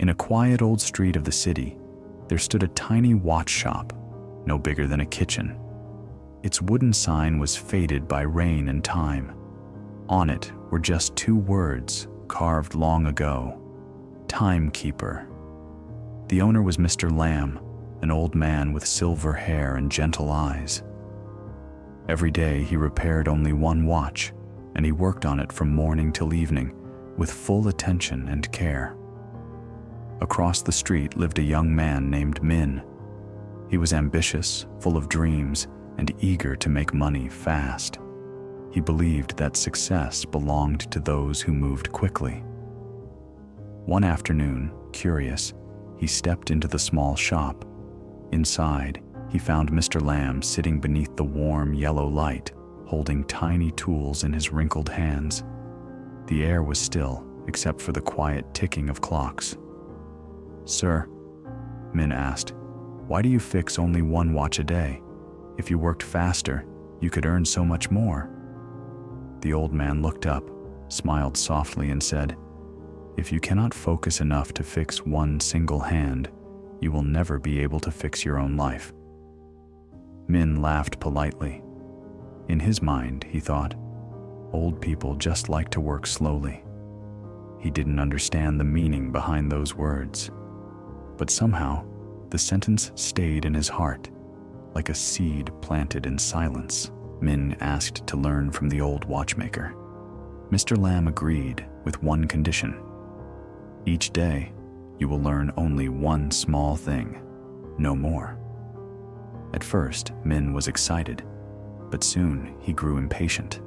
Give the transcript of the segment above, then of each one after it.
In a quiet old street of the city, there stood a tiny watch shop, no bigger than a kitchen. Its wooden sign was faded by rain and time. On it were just two words carved long ago: Timekeeper. The owner was Mr. Lamb, an old man with silver hair and gentle eyes. Every day he repaired only one watch, and he worked on it from morning till evening with full attention and care. Across the street lived a young man named Min. He was ambitious, full of dreams, and eager to make money fast. He believed that success belonged to those who moved quickly. One afternoon, curious, he stepped into the small shop. Inside, he found Mr. Lamb sitting beneath the warm yellow light, holding tiny tools in his wrinkled hands. The air was still, except for the quiet ticking of clocks. "Sir," Min asked, "why do you fix only one watch a day? If you worked faster, you could earn so much more." The old man looked up, smiled softly, and said, "If you cannot focus enough to fix one single hand, you will never be able to fix your own life." Min laughed politely. In his mind, he thought, old people just like to work slowly. He didn't understand the meaning behind those words. But somehow, the sentence stayed in his heart, like a seed planted in silence. Min asked to learn from the old watchmaker. Mr. Lamb agreed with one condition. Each day, you will learn only one small thing, no more. At first, Min was excited, but soon he grew impatient.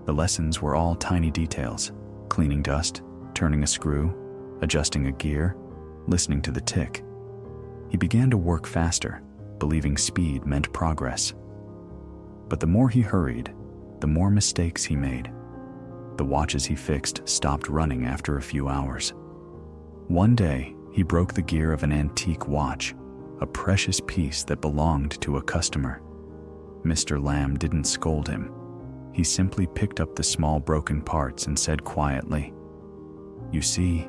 The lessons were all tiny details: cleaning dust, turning a screw, adjusting a gear, listening to the tick. He began to work faster, believing speed meant progress. But the more he hurried, the more mistakes he made. The watches he fixed stopped running after a few hours. One day, he broke the gear of an antique watch, a precious piece that belonged to a customer. Mr. Lamb didn't scold him. He simply picked up the small broken parts and said quietly, "You see,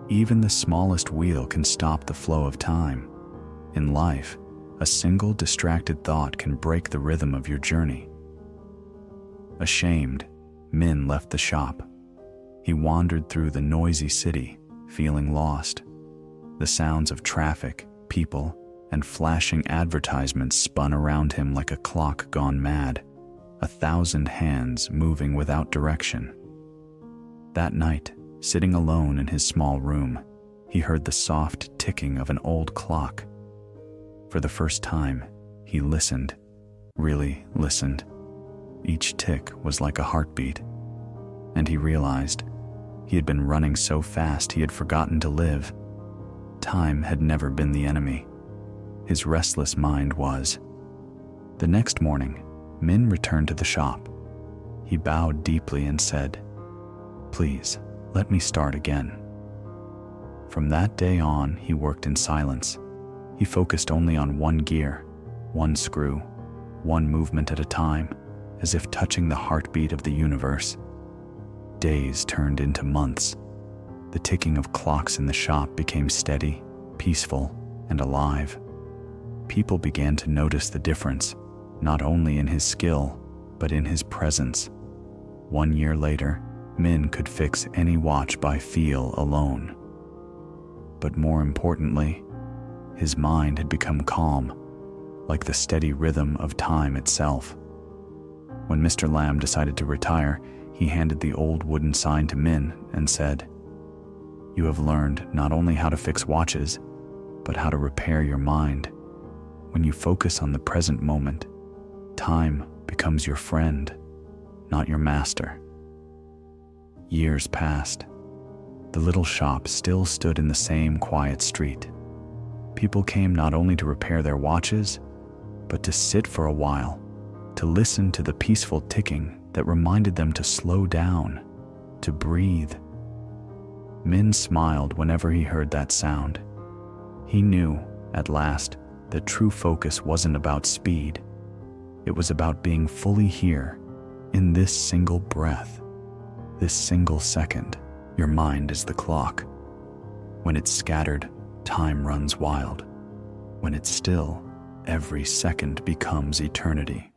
even the smallest wheel can stop the flow of time. In life, a single distracted thought can break the rhythm of your journey." Ashamed, Min left the shop. He wandered through the noisy city, feeling lost. The sounds of traffic, people, and flashing advertisements spun around him like a clock gone mad, 1,000 hands moving without direction. That night, sitting alone in his small room, he heard the soft ticking of an old clock. For the first time, he listened, really listened. Each tick was like a heartbeat, and he realized he had been running so fast he had forgotten to live. Time had never been the enemy. His restless mind was. The next morning, Min returned to the shop. He bowed deeply and said, "Please, let me start again." From that day on, he worked in silence. He focused only on one gear, one screw, one movement at a time, as if touching the heartbeat of the universe. Days turned into months. The ticking of clocks in the shop became steady, peaceful, and alive. People began to notice the difference, not only in his skill, but in his presence. 1 year later, Min could fix any watch by feel alone. But more importantly, his mind had become calm, like the steady rhythm of time itself. When Mr. Lamb decided to retire, he handed the old wooden sign to Min and said, "You have learned not only how to fix watches, but how to repair your mind. When you focus on the present moment, time becomes your friend, not your master." Years passed. The little shop still stood in the same quiet street. People came not only to repair their watches, but to sit for a while, to listen to the peaceful ticking that reminded them to slow down, to breathe. Min smiled whenever he heard that sound. He knew, at last, that true focus wasn't about speed. It was about being fully here, in this single breath, this single second. Your mind is the clock. When it's scattered, time runs wild. When it's still, every second becomes eternity.